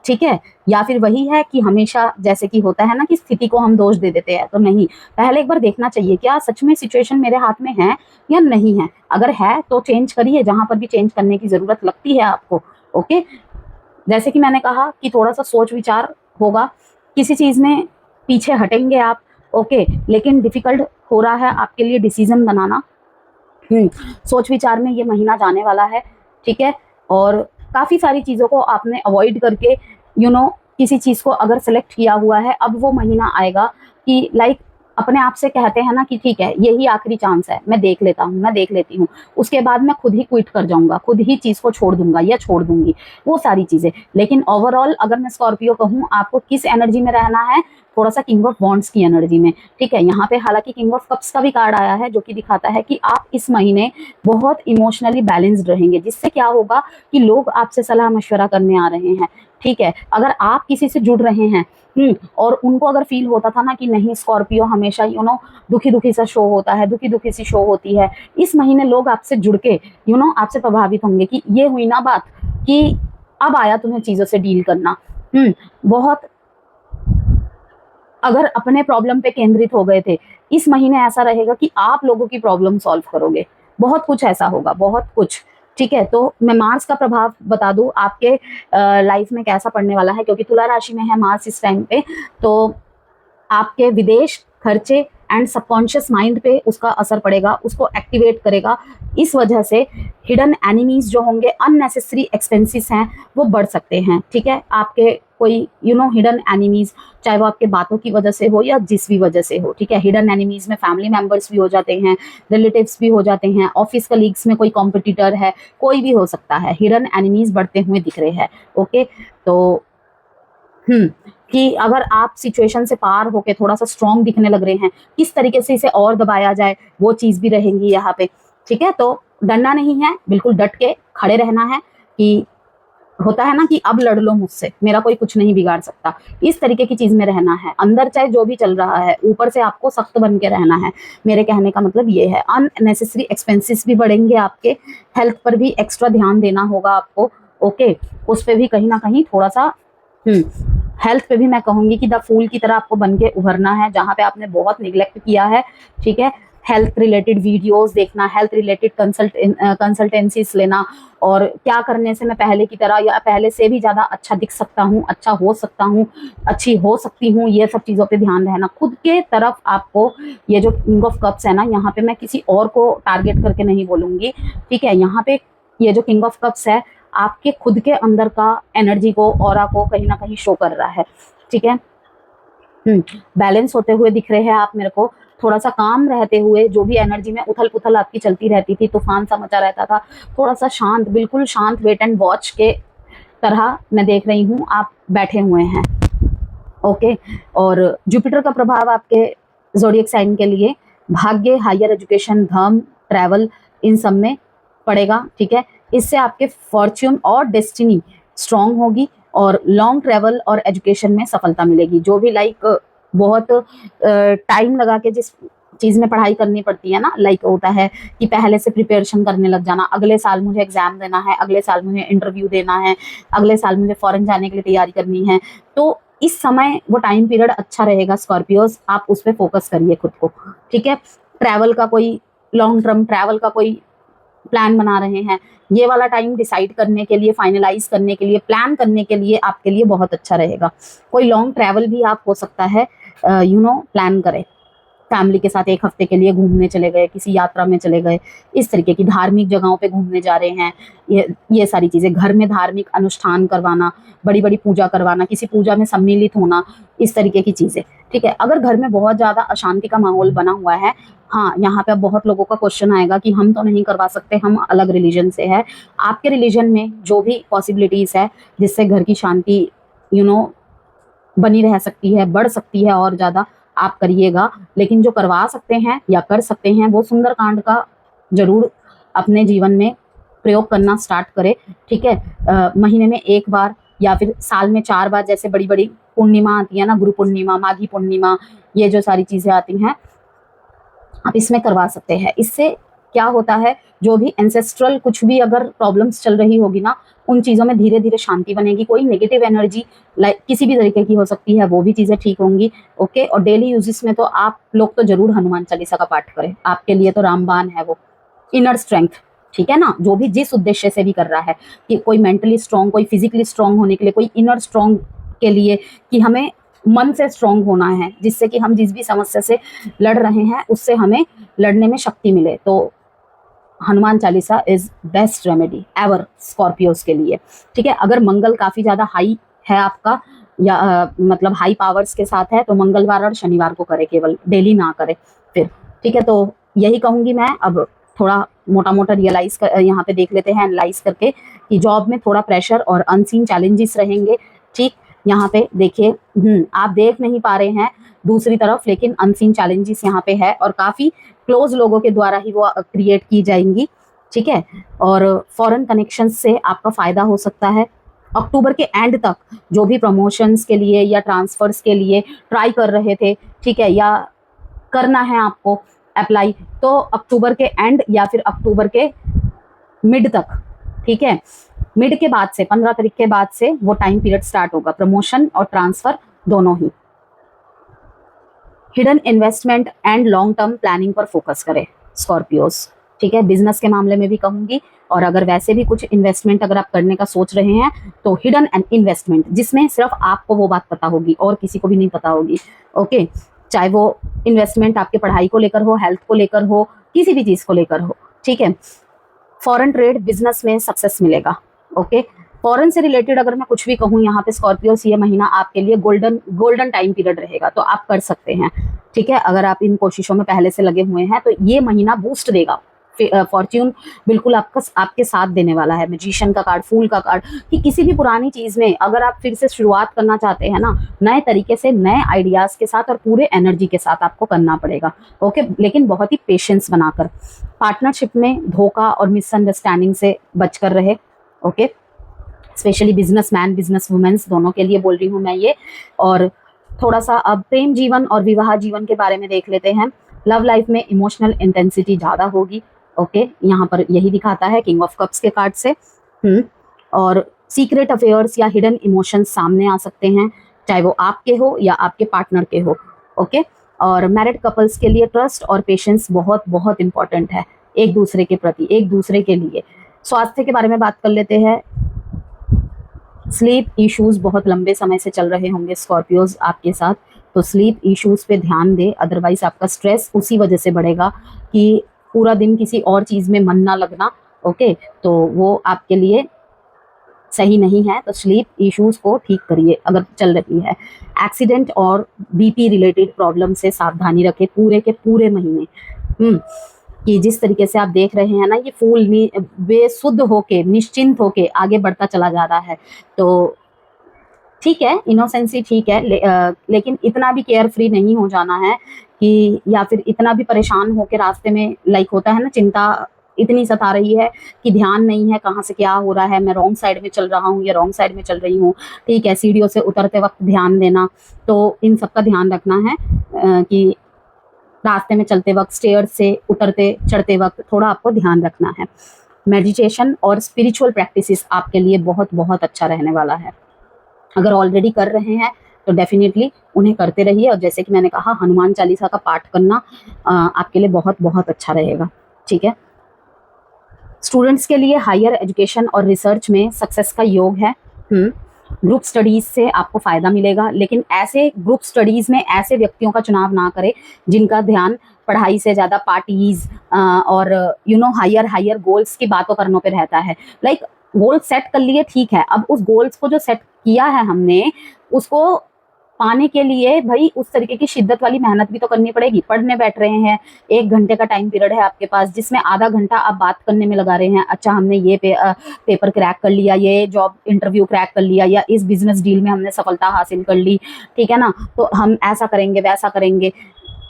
ठीक है। या फिर वही है कि हमेशा जैसे कि होता है ना कि स्थिति को हम दोष दे देते हैं, तो नहीं, पहले एक बार देखना चाहिए क्या सच में सिचुएशन मेरे हाथ में है या नहीं है। अगर है तो चेंज करिए जहां पर भी चेंज करने की जरूरत लगती है आपको, ओके। जैसे कि मैंने कहा कि थोड़ा सा सोच विचार होगा, किसी चीज में पीछे हटेंगे आप, ओके, लेकिन डिफिकल्ट हो रहा है आपके लिए डिसीजन बनाना। सोच विचार में ये महीना जाने वाला है, ठीक है। और काफी सारी चीजों को आपने अवॉइड करके किसी चीज को अगर सेलेक्ट किया हुआ है, अब वो महीना आएगा कि लाइक अपने आप से कहते हैं ना कि ठीक है यही आखिरी चांस है, मैं देख लेता हूँ, मैं देख लेती हूँ, उसके बाद मैं खुद ही क्विट कर जाऊंगा, खुद ही चीज को छोड़ दूंगा या छोड़ दूंगी, वो सारी चीजें। लेकिन ओवरऑल अगर मैं स्कॉर्पियो कहूँ आपको किस एनर्जी में रहना है, थोड़ा सा किंग ऑफ वॉन्ड्स की एनर्जी में, ठीक है। यहाँ पे हालांकि किंग ऑफ कप्स का भी कार्ड आया है जो कि दिखाता है कि आप इस महीने बहुत इमोशनली बैलेंस्ड रहेंगे, जिससे क्या होगा कि लोग आपसे सलाह मशवरा करने आ रहे हैं, ठीक है। अगर आप किसी से जुड़ रहे हैं और उनको अगर फील होता था ना कि नहीं स्कॉर्पियो हमेशा दुखी दुखी सा शो होता है, दुखी दुखी सी शो होती है, इस महीने लोग आपसे जुड़ के आपसे प्रभावित होंगे कि ये हुई ना बात कि अब आया तुम्हें चीजों से डील करना। बहुत अगर अपने प्रॉब्लम पे केंद्रित हो गए थे, इस महीने ऐसा रहेगा कि आप लोगों की प्रॉब्लम सॉल्व करोगे। बहुत कुछ ऐसा होगा, बहुत कुछ। ठीक है, तो मैं मार्स का प्रभाव बता दूं आपके लाइफ में कैसा पड़ने वाला है, क्योंकि तुला राशि में है मार्स इस टाइम पे, तो आपके विदेश खर्चे एंड सबकॉन्शियस माइंड पे उसका असर पड़ेगा, उसको एक्टिवेट करेगा। इस वजह से हिडन एनिमीज जो होंगे, अननेसेसरी एक्सपेंसेस हैं, वो बढ़ सकते हैं। ठीक है, आपके कोई हिडन एनिमीज, चाहे वो आपके बातों की वजह से हो या जिस भी वजह से हो। ठीक है, हिडन एनिमीज में फैमिली मेंबर्स भी हो जाते हैं, रिलेटिव्स भी हो जाते हैं, ऑफिस कलीग्स में कोई कॉम्पिटिटर है, कोई भी हो सकता है। हिडन एनिमीज बढ़ते हुए दिख रहे हैं। ओके, तो कि अगर आप सिचुएशन से पार होके थोड़ा सा स्ट्रॉन्ग दिखने लग रहे हैं, किस तरीके से इसे और दबाया जाए, वो चीज भी रहेंगी यहाँ पे। ठीक है, तो डरना नहीं है, बिल्कुल डट के खड़े रहना है। कि होता है ना कि अब लड़ लो मुझसे, मेरा कोई कुछ नहीं बिगाड़ सकता, इस तरीके की चीज में रहना है। अंदर चाहे जो भी चल रहा है, ऊपर से आपको सख्त बन के रहना है। मेरे कहने का मतलब ये है। अननेसेसरी एक्सपेंसेस भी बढ़ेंगे आपके, हेल्थ पर भी एक्स्ट्रा ध्यान देना होगा आपको। ओके, उस पर भी कहीं ना कहीं थोड़ा सा हेल्थ पे भी मैं कहूंगी कि द फूल की तरह आपको बन के उभरना है, जहां पे आपने बहुत निग्लेक्ट किया है। ठीक है, हेल्थ रिलेटेड वीडियोस देखना, हेल्थ रिलेटेड कंसल्टेंसीज लेना, और क्या करने से मैं पहले की तरह या पहले से भी ज़्यादा अच्छा दिख सकता हूँ, अच्छा हो सकता हूँ, अच्छी हो सकती हूँ, ये सब चीज़ों पे ध्यान रहना। खुद के तरफ आपको, ये जो किंग ऑफ कप्स है ना, यहाँ पे मैं किसी और को टारगेट करके नहीं बोलूँगी। ठीक है, यहाँ पे ये जो किंग ऑफ कप्स है, आपके खुद के अंदर का एनर्जी को, ऑरा को कहीं ना कहीं शो कर रहा है। ठीक है, बैलेंस होते हुए दिख रहे हैं आप मेरे को, थोड़ा सा काम रहते हुए। जो भी एनर्जी में उथल पुथल आपकी चलती रहती थी, तूफान सा मचा रहता था, थोड़ा सा शांत, बिल्कुल शांत, वेट एंड वॉच के तरह मैं देख रही हूँ आप बैठे हुए हैं। ओके, और जुपिटर का प्रभाव आपके ज़ोडिएक साइन के लिए भाग्य, हायर एजुकेशन, धर्म, ट्रैवल, इन सब में पड़ेगा। ठीक है, इससे आपके फॉर्च्यून और डेस्टिनी स्ट्रांग होगी, और लॉन्ग ट्रैवल और एजुकेशन में सफलता मिलेगी। जो भी बहुत टाइम लगा के जिस चीज़ में पढ़ाई करनी पड़ती है ना, होता है कि पहले से प्रिपरेशन करने लग जाना, अगले साल मुझे एग्जाम देना है, अगले साल मुझे इंटरव्यू देना है, अगले साल मुझे फॉरेन जाने के लिए तैयारी करनी है। तो इस समय वो टाइम पीरियड अच्छा रहेगा स्कॉर्पियोज, आप उस पर फोकस करिए खुद को। ठीक है, ट्रैवल का कोई लॉन्ग टर्म ट्रैवल का कोई प्लान बना रहे हैं, ये वाला टाइम डिसाइड करने के लिए, फाइनलाइज करने के लिए, प्लान करने के लिए आपके लिए बहुत अच्छा रहेगा। कोई लॉन्ग ट्रैवल भी आप हो सकता है प्लान करें, फैमिली के साथ 1 हफ्ते के लिए घूमने चले गए, किसी यात्रा में चले गए, इस तरीके की धार्मिक जगहों पे घूमने जा रहे हैं। ये सारी चीज़ें, घर में धार्मिक अनुष्ठान करवाना, बड़ी बड़ी पूजा करवाना, किसी पूजा में सम्मिलित होना, इस तरीके की चीज़ें। ठीक है, अगर घर में बहुत ज़्यादा अशांति का माहौल बना हुआ है, हाँ, यहाँ पे अब बहुत लोगों का क्वेश्चन आएगा कि हम तो नहीं करवा सकते, हम अलग रिलीजन से है। आपके रिलीजन में जो भी पॉसिबिलिटीज़ है जिससे घर की शांति बनी रह सकती है, बढ़ सकती है और ज़्यादा, आप करिएगा। लेकिन जो करवा सकते हैं या कर सकते हैं, वो सुंदरकांड का जरूर अपने जीवन में प्रयोग करना स्टार्ट करें। ठीक है, महीने में 1 बार या फिर साल में 4 बार, जैसे बड़ी बड़ी पूर्णिमा आती है ना, गुरु पूर्णिमा, माघी पूर्णिमा, ये जो सारी चीज़ें आती हैं, आप इसमें करवा सकते हैं। इससे क्या होता है, जो भी एंसेस्ट्रल कुछ भी अगर प्रॉब्लम्स चल रही होगी ना, उन चीज़ों में धीरे धीरे शांति बनेगी। कोई नेगेटिव एनर्जी किसी भी तरीके की हो सकती है, वो भी चीज़ें ठीक होंगी। ओके, और डेली यूजेस में तो आप लोग तो जरूर हनुमान चालीसा का पाठ करें, आपके लिए तो रामबाण है वो, इनर स्ट्रेंथ। ठीक है ना, जो भी जिस उद्देश्य से भी कर रहा है, कि कोई मेंटली स्ट्रांग, कोई फिजिकली स्ट्रांग होने के लिए, कोई इनर स्ट्रांग के लिए, कि हमें मन से स्ट्रांग होना है, जिससे कि हम जिस भी समस्या से लड़ रहे हैं उससे हमें लड़ने में शक्ति मिले। तो Hanuman Chalisa is best remedy ever Scorpios के लिए। ठीक है, अगर मंगल काफी ज्यादा हाई है आपका, या मतलब हाई पावर्स के साथ है, तो मंगलवार और शनिवार को करे, केवल डेली ना करे फिर। ठीक है, तो यही कहूंगी मैं। अब थोड़ा मोटा मोटा रियलाइज कर, यहाँ पे देख लेते हैं एनालाइज करके, कि जॉब में थोड़ा प्रेशर और अनसीन चैलेंजेस रहेंगे। ठीक, यहाँ पे देखिए, आप देख नहीं पा रहे हैं दूसरी तरफ, लेकिन अनसीन चैलेंजेस यहाँ पे है, और काफी क्लोज लोगों के द्वारा ही वो क्रिएट की जाएंगी। ठीक है, और फॉरेन कनेक्शन से आपका फायदा हो सकता है। अक्टूबर के एंड तक जो भी प्रमोशंस के लिए या ट्रांसफर्स के लिए ट्राई कर रहे थे, ठीक है, या करना है आपको अप्लाई, तो अक्टूबर के एंड या फिर अक्टूबर के मिड तक, ठीक है, मिड के बाद से 15 तारीख के बाद से वो टाइम पीरियड स्टार्ट होगा, प्रमोशन और ट्रांसफर दोनों ही। Hidden investment and long term planning पर फोकस करें स्कॉर्पियोस, ठीक है। बिजनेस के मामले में भी कहूंगी, और अगर वैसे भी कुछ इन्वेस्टमेंट अगर आप करने का सोच रहे हैं तो हिडन एंड इन्वेस्टमेंट, जिसमें सिर्फ आपको वो बात पता होगी और किसी को भी नहीं पता होगी, ओके। चाहे वो इन्वेस्टमेंट आपके पढ़ाई को लेकर हो, हेल्थ को लेकर हो, किसी भी चीज को लेकर हो, ठीक है। फॉरेन ट्रेड बिजनेस में सक्सेस मिलेगा, ओके। फॉरेन से रिलेटेड अगर मैं कुछ भी कहूँ यहाँ पे स्कॉर्पियोस, ये महीना आपके लिए गोल्डन टाइम पीरियड रहेगा, तो आप कर सकते हैं, ठीक है। अगर आप इन कोशिशों में पहले से लगे हुए हैं तो ये महीना बूस्ट देगा। फॉर्च्यून बिल्कुल आपके साथ देने वाला है। मैजिशियन का कार्ड, फूल का कार्ड, कि किसी भी पुरानी चीज में अगर आप फिर से शुरुआत करना चाहते हैं ना, नए तरीके से, नए आइडियाज के साथ और पूरे एनर्जी के साथ आपको करना पड़ेगा, ओके। लेकिन बहुत ही पेशेंस बनाकर। पार्टनरशिप में धोखा और मिसअंडरस्टैंडिंग से बचकर रहे, okay. Specially businessman, business womens दोनों के लिए बोल रही हूँ मैं ये। और थोड़ा सा अब प्रेम जीवन और विवाह जीवन के बारे में देख लेते हैं। लव लाइफ में इमोशनल इंटेंसिटी ज़्यादा होगी, ओके। यहाँ पर यही दिखाता है किंग ऑफ कप्स के कार्ड से। और सीक्रेट अफेयर्स या हिडन इमोशंस सामने आ सकते हैं, चाहे वो आपके हो या आपके पार्टनर के हो, ओके। और मैरिड कपल्स के लिए ट्रस्ट और पेशेंस बहुत बहुत इंपॉर्टेंट है, एक दूसरे के प्रति, एक दूसरे के लिए। स्वास्थ्य के बारे में बात कर लेते हैं। स्लीप इश्यूज बहुत लंबे समय से चल रहे होंगे स्कॉर्पियोज आपके साथ, तो स्लीप इश्यूज पे ध्यान दे, अदरवाइज आपका स्ट्रेस उसी वजह से बढ़ेगा कि पूरा दिन किसी और चीज में मन ना लगना, ओके। तो वो आपके लिए सही नहीं है, तो स्लीप इश्यूज को ठीक करिए अगर चल रही है। एक्सीडेंट और बीपी रिलेटेड प्रॉब्लम से सावधानी रखें पूरे के पूरे महीने। कि जिस तरीके से आप देख रहे हैं ना, ये फूल बेसुध होके, निश्चिंत होके आगे बढ़ता चला जा रहा है, तो ठीक है, इनोसेंसी ठीक है, लेकिन इतना भी केयर फ्री नहीं हो जाना है कि, या फिर इतना भी परेशान होके रास्ते में, लाइक होता है ना, चिंता इतनी सता रही है कि ध्यान नहीं है कहाँ से क्या हो रहा है, मैं रॉन्ग साइड में चल रहा हूँ या रॉन्ग साइड में चल रही हूँ, ठीक है। सीढ़ियों से उतरते वक्त ध्यान देना, तो इन सब का ध्यान रखना है कि रास्ते में चलते वक्त, स्टेयर से उतरते चढ़ते वक्त थोड़ा आपको ध्यान रखना है। मेडिटेशन और स्पिरिचुअल प्रैक्टिसेस आपके लिए बहुत बहुत अच्छा रहने वाला है। अगर ऑलरेडी कर रहे हैं तो डेफिनेटली उन्हें करते रहिए, और जैसे कि मैंने कहा, हनुमान चालीसा का पाठ करना आपके लिए बहुत बहुत अच्छा रहेगा, ठीक है। स्टूडेंट्स के लिए हायर एजुकेशन और रिसर्च में सक्सेस का योग है। ग्रुप स्टडीज से आपको फायदा मिलेगा, लेकिन ऐसे ग्रुप स्टडीज में ऐसे व्यक्तियों का चुनाव ना करें जिनका ध्यान पढ़ाई से ज्यादा पार्टीज और हायर गोल्स की बातों करने पे रहता है। लाइक गोल सेट कर लिए, ठीक है, अब उस गोल्स को जो सेट किया है हमने, उसको पाने के लिए भाई उस तरीके की शिद्दत वाली मेहनत भी तो करनी पड़ेगी। पढ़ने बैठ रहे हैं, 1 घंटे का टाइम पीरियड है आपके पास, जिसमें आधा घंटा आप बात करने में लगा रहे हैं, अच्छा हमने ये पेपर क्रैक कर लिया, ये जॉब इंटरव्यू क्रैक कर लिया, या इस बिजनेस डील में हमने सफलता हासिल कर ली, ठीक है ना, तो हम ऐसा करेंगे वैसा करेंगे।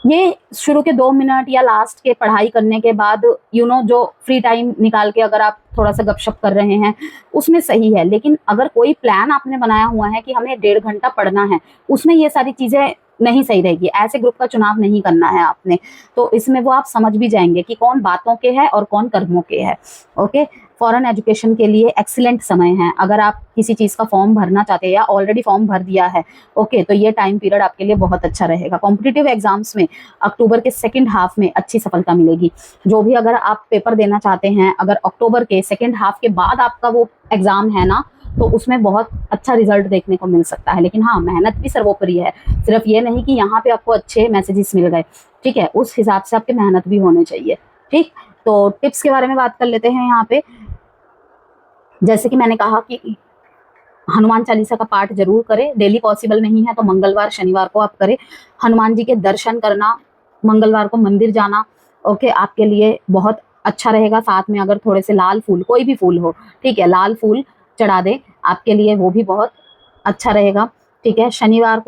ये शुरू के 2 मिनट या लास्ट के पढ़ाई करने के बाद जो फ्री टाइम निकाल के अगर आप थोड़ा सा गपशप कर रहे हैं, उसमें सही है। लेकिन अगर कोई प्लान आपने बनाया हुआ है कि हमें 1.5 घंटा पढ़ना है, उसमें ये सारी चीजें नहीं सही रहेगी। ऐसे ग्रुप का चुनाव नहीं करना है आपने, तो इसमें वो आप समझ भी जाएंगे कि कौन बातों के है और कौन कर्मों के है, ओके। फॉरेन एजुकेशन के लिए एक्सीलेंट समय है। अगर आप किसी चीज़ का फॉर्म भरना चाहते हैं या ऑलरेडी फॉर्म भर दिया है, ओके, तो ये टाइम पीरियड आपके लिए बहुत अच्छा रहेगा। कॉम्पिटिटिव एग्जाम्स में अक्टूबर के सेकंड हाफ में अच्छी सफलता मिलेगी। जो भी अगर आप पेपर देना चाहते हैं, अगर अक्टूबर के सेकंड हाफ के बाद आपका वो एग्जाम है ना, तो उसमें बहुत अच्छा रिजल्ट देखने को मिल सकता है। लेकिन हाँ, मेहनत भी सर्वोपरि है। सिर्फ ये नहीं कि यहाँ पे आपको अच्छे मैसेजेस मिल गए, ठीक है, उस हिसाब से आपकी मेहनत भी होनी चाहिए, ठीक। तो टिप्स के बारे में बात कर लेते हैं यहाँ पे। जैसे कि मैंने कहा कि हनुमान चालीसा का पाठ जरूर करें, डेली पॉसिबल नहीं है तो मंगलवार शनिवार को आप करें। हनुमान जी के दर्शन करना, मंगलवार को मंदिर जाना, ओके, आपके लिए बहुत अच्छा रहेगा। साथ में अगर थोड़े से लाल फूल, कोई भी फूल हो, ठीक है, लाल फूल चढ़ा दे, आपके लिए वो भी बहुत अच्छा रहेगा, ठीक है। शनिवार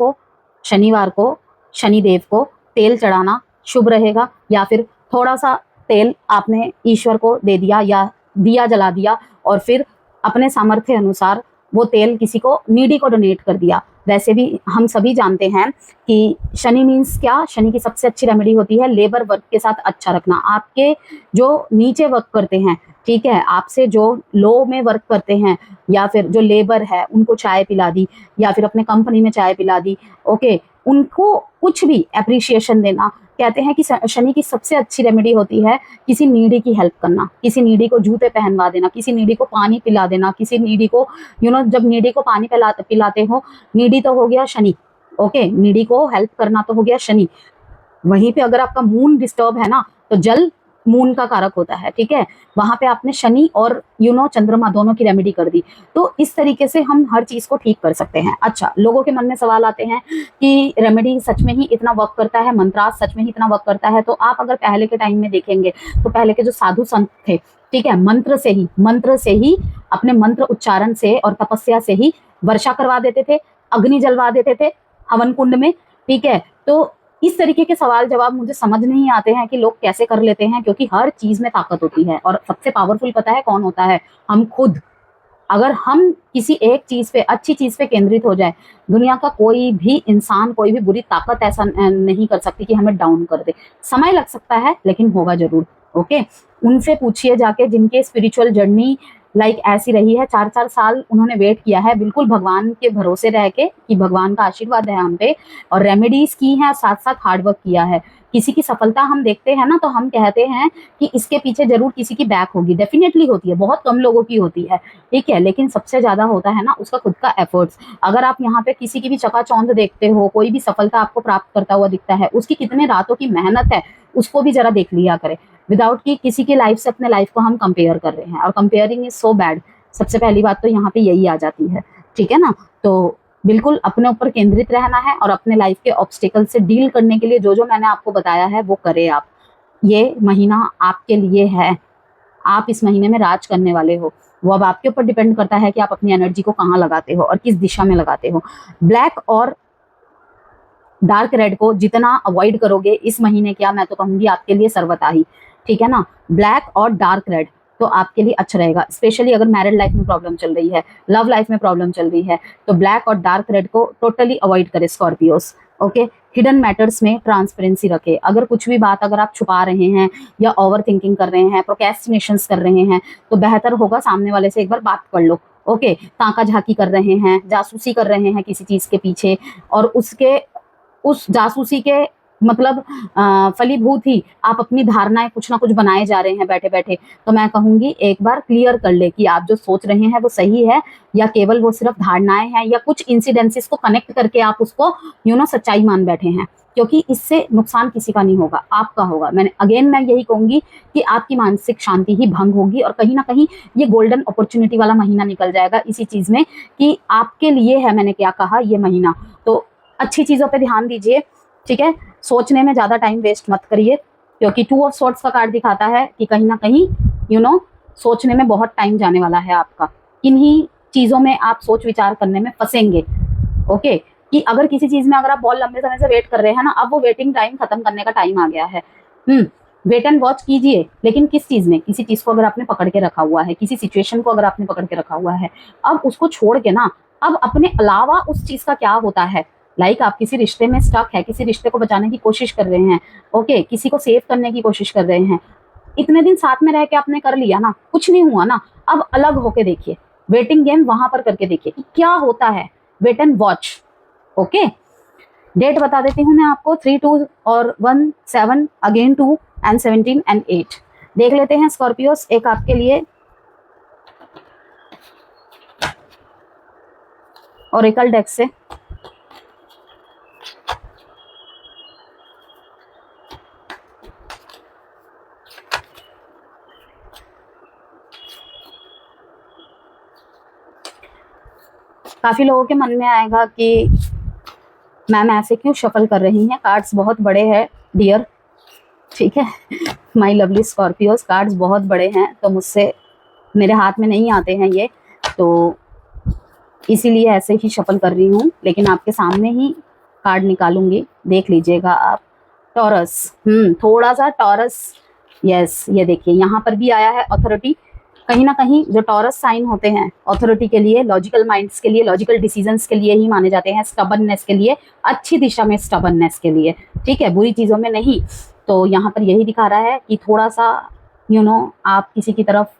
को शनिदेव को तेल चढ़ाना शुभ रहेगा, या फिर थोड़ा सा तेल आपने ईश्वर को दे दिया या दिया जला दिया, और फिर अपने सामर्थ्य अनुसार वो तेल किसी को, नीडी को डोनेट कर दिया। वैसे भी हम सभी जानते हैं कि शनि मीन्स क्या, शनि की सबसे अच्छी रेमेडी होती है लेबर वर्क के साथ अच्छा रखना। आपके जो नीचे वर्क करते हैं ठीक है, आपसे जो लो में वर्क करते हैं या फिर जो लेबर है उनको चाय पिला दी, या फिर अपने कंपनी में चाय पिला दी, ओके, उनको कुछ भी अप्रिशिएशन देना। कहते हैं कि शनि की सबसे अच्छी रेमेडी होती है किसी नीडी की हेल्प करना, किसी नीडी को जूते पहनवा देना, किसी नीडी को पानी पिला देना, किसी नीडी को जब नीडी को पानी पिलाते हो, नीडी तो हो गया शनि, ओके, नीडी को हेल्प करना तो हो गया शनि। वहीं पे अगर आपका मून डिस्टर्ब है ना, तो जल मून का कारक होता है, ठीक है, वहां पे आपने शनि और चंद्रमा दोनों की रेमेडी कर दी। तो इस तरीके से हम हर चीज को ठीक कर सकते हैं। अच्छा, लोगों के मन में सवाल आते हैं कि रेमेडी सच में ही इतना वर्क करता है, मंत्रास सच में ही इतना वर्क करता है? तो आप अगर पहले के टाइम में देखेंगे तो पहले के जो साधु संत थे, ठीक है, मंत्र से ही अपने मंत्र उच्चारण से और तपस्या से ही वर्षा करवा देते थे, अग्नि जलवा देते थे हवन कुंड में, ठीक है। तो इस तरीके के सवाल जवाब मुझे समझ नहीं आते हैं कि लोग कैसे कर लेते हैं, क्योंकि हर चीज में ताकत होती है और सबसे पावरफुल पता है कौन होता है? हम खुद। अगर हम किसी एक चीज पे, अच्छी चीज पे केंद्रित हो जाए, दुनिया का कोई भी इंसान, कोई भी बुरी ताकत ऐसा नहीं कर सकती कि हमें डाउन कर दे। समय लग सकता है लेकिन होगा जरूर, ओके। उनसे पूछिए जाके जिनके स्पिरिचुअल जर्नी ऐसी रही है, 4-4 साल उन्होंने वेट किया है बिल्कुल भगवान के भरोसे रह के कि भगवान का आशीर्वाद है हम पे, और रेमेडीज की हैं, साथ साथ हार्डवर्क किया है। किसी की सफलता हम देखते हैं ना, तो हम कहते हैं कि इसके पीछे जरूर किसी की बैक होगी। डेफिनेटली होती है, बहुत कम लोगों की होती है, ठीक है, लेकिन सबसे ज्यादा होता है ना उसका खुद का एफर्ट्स। अगर आप यहाँ पे किसी की भी चकाचौंध देखते हो, कोई भी सफलता आपको प्राप्त करता हुआ दिखता है, उसकी कितने रातों की मेहनत है उसको भी जरा देख लिया करें, विदाउट कि किसी की लाइफ से अपने लाइफ को हम कंपेयर कर रहे हैं। और कंपेयरिंग इज सो बैड। सबसे पहली बात तो यहाँ पे यही आ जाती है, ठीक है ना। तो बिल्कुल अपने ऊपर केंद्रित रहना है और अपने लाइफ के ऑब्स्टिकल से डील करने के लिए जो जो मैंने आपको बताया है वो करें आप। ये महीना आपके लिए है, आप इस महीने में राज करने वाले हो। वो अब आपके ऊपर डिपेंड करता है कि आप अपनी एनर्जी को कहाँ लगाते हो और किस दिशा में लगाते हो। ब्लैक और डार्क रेड को जितना अवॉइड करोगे इस महीने, क्या मैं तो कहूंगी आपके लिए सर्वथा ही, ठीक है ना। ब्लैक और डार्क रेड तो आपके लिए अच्छा रहेगा, स्पेशली अगर मैरिड लाइफ में प्रॉब्लम चल रही है, लव लाइफ में प्रॉब्लम चल रही है, तो ब्लैक और डार्क रेड को टोटली अवॉइड करें स्कॉर्पियोस, ओके। हिडन मैटर्स में ट्रांसपेरेंसी रखें। अगर कुछ भी बात अगर आप छुपा रहे हैं या ओवर थिंकिंग कर रहे हैं, प्रोक्रेस्टिनेशंस कर रहे हैं, तो बेहतर होगा सामने वाले से एक बार बात कर लो, ओके। ताका झाकी कर रहे हैं, जासूसी कर रहे हैं किसी चीज के पीछे, और उस जासूसी के मतलब फलीभूत ही आप अपनी धारणाएं कुछ ना कुछ बनाए जा रहे हैं बैठे बैठे। तो मैं कहूंगी एक बार क्लियर कर ले कि आप जो सोच रहे हैं वो सही है या केवल वो सिर्फ धारणाएं हैं, या कुछ इंसिडेंसेस को कनेक्ट करके आप उसको सच्चाई मान बैठे हैं, क्योंकि इससे नुकसान किसी का नहीं होगा, आपका होगा। मैं यही कहूंगी कि आपकी मानसिक शांति ही भंग होगी, और कहीं ना कहीं ये गोल्डन अपॉर्चुनिटी वाला महीना निकल जाएगा इसी चीज में कि आपके लिए है। मैंने क्या कहा, ये महीना तो अच्छी चीजों पे ध्यान दीजिए, ठीक है। सोचने में ज्यादा टाइम वेस्ट मत करिए, क्योंकि 2 ऑफ स्वॉर्ड्स का कार्ड दिखाता है कि कहीं ना कहीं सोचने में बहुत टाइम जाने वाला है आपका। इन्हीं चीजों में आप सोच विचार करने में फंसेंगे, ओके। कि अगर किसी चीज में अगर आप बहुत लंबे समय से वेट कर रहे हैं ना, अब वो वेटिंग टाइम खत्म करने का टाइम आ गया है। वेट एंड वॉच कीजिए, लेकिन किस चीज में? किसी चीज को अगर आपने पकड़ के रखा हुआ है, किसी सिचुएशन को अगर आपने पकड़ के रखा हुआ है, अब उसको छोड़ के ना, अब अपने अलावा उस चीज का क्या होता है। आप किसी रिश्ते में स्टक है, किसी रिश्ते को बचाने की कोशिश कर रहे हैं, ओके, किसी को सेव करने की कोशिश कर रहे हैं। इतने दिन साथ में रह के आपने कर लिया ना, कुछ नहीं हुआ ना, अब अलग होके देखिए, वेटिंग गेम वहां पर करके देखिए कि क्या होता है। Wait and watch, okay. Date बता देती हूँ मैं आपको, 3, 2 और 1, 7, अगेन 2 एंड 17 एंड 8। देख लेते हैं स्कॉर्पियोस एक आपके लिए ओरेकल डेक से। काफी लोगों के मन में आएगा कि मैम ऐसे क्यों शफल कर रही हैं, कार्ड्स बहुत बड़े हैं डियर, ठीक है। माय लवली स्कॉर्पियोस, कार्ड्स बहुत बड़े हैं तो मुझसे, मेरे हाथ में नहीं आते हैं ये, तो इसीलिए ऐसे ही शफल कर रही हूँ, लेकिन आपके सामने ही कार्ड निकालूंगी, देख लीजिएगा आप। टॉरस, थोड़ा सा टॉरस, यस, ये देखिए यहाँ पर भी आया है अथॉरिटी। कहीं ना कहीं जो टॉरस साइन होते हैं अथॉरिटी के लिए, लॉजिकल माइंड्स के लिए, लॉजिकल डिसीजंस के लिए ही माने जाते हैं, स्टबर्ननेस के लिए, अच्छी दिशा में स्टबर्ननेस के लिए, ठीक है, बुरी चीज़ों में नहीं। तो यहाँ पर यही दिखा रहा है कि थोड़ा सा आप किसी की तरफ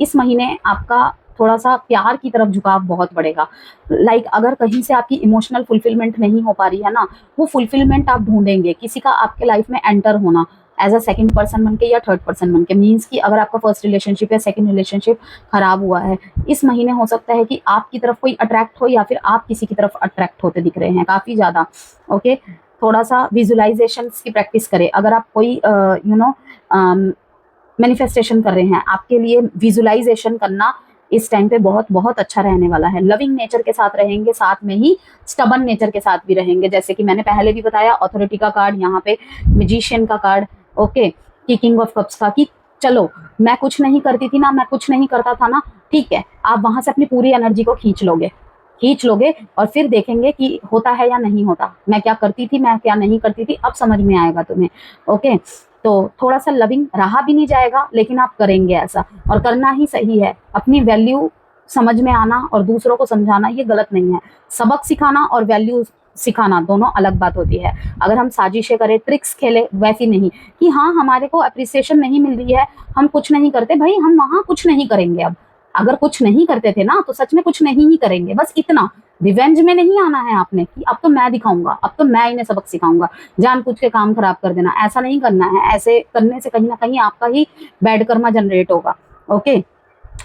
इस महीने आपका थोड़ा सा प्यार की तरफ झुकाव बहुत बढ़ेगा। लाइक अगर कहीं से आपकी इमोशनल फुलफिलमेंट नहीं हो पा रही है ना, वो फुलफिलमेंट आप ढूंढेंगे, किसी का आपके लाइफ में एंटर होना एज अ सेकंड पर्सन बन के या थर्ड पर्सन बन के। मीन्स कि अगर आपका फर्स्ट रिलेशनशिप या सेकंड रिलेशनशिप खराब हुआ है, इस महीने हो सकता है कि आपकी तरफ कोई अट्रैक्ट हो या फिर आप किसी की तरफ अट्रैक्ट होते दिख रहे हैं काफ़ी ज़्यादा। ओके, थोड़ा सा विजुअलाइजेशन की प्रैक्टिस करें। अगर आप कोई मैनिफेस्टेशन कर रहे हैं, आपके लिए विजुअलाइजेशन करना इस टाइम पे बहुत बहुत अच्छा रहने वाला है। लविंग नेचर के साथ रहेंगे, साथ में ही स्टबन नेचर के साथ भी रहेंगे। जैसे कि मैंने पहले भी बताया, अथॉरिटी का कार्ड, यहाँ पे मैजिशियन का कार्ड, ओके, कि किंग ऑफ कप्स का, कि चलो मैं कुछ नहीं करती थी ना, मैं कुछ नहीं करता था ना, ठीक है, आप वहां से अपनी पूरी एनर्जी को खींच लोगे और फिर देखेंगे कि होता है या नहीं होता। मैं क्या करती थी, मैं क्या नहीं करती थी, अब समझ में आएगा तुम्हें। ओके, तो थोड़ा सा लविंग रहा भी नहीं जाएगा, लेकिन आप करेंगे ऐसा, और करना ही सही है। अपनी वैल्यू समझ में आना और दूसरों को समझाना ये गलत नहीं है। सबक सिखाना और वैल्यू सिखाना दोनों अलग बात होती है। अगर हम साजिशें करें, ट्रिक्स खेले, वैसी नहीं कि हाँ हमारे को अप्रिसिएशन नहीं मिल रही है, हम कुछ नहीं करते। भाई हम वहां कुछ नहीं करेंगे। अब अगर कुछ नहीं करते थे ना, तो सच में कुछ नहीं ही करेंगे। बस इतना रिवेंज में नहीं आना है आपने कि अब तो मैं दिखाऊंगा, अब तो मैं इन्हें सबक सिखाऊंगा, जानबूझ के काम खराब कर देना, ऐसा नहीं करना है। ऐसे करने से कहीं ना कहीं आपका ही बैड कर्मा जनरेट होगा। ओके,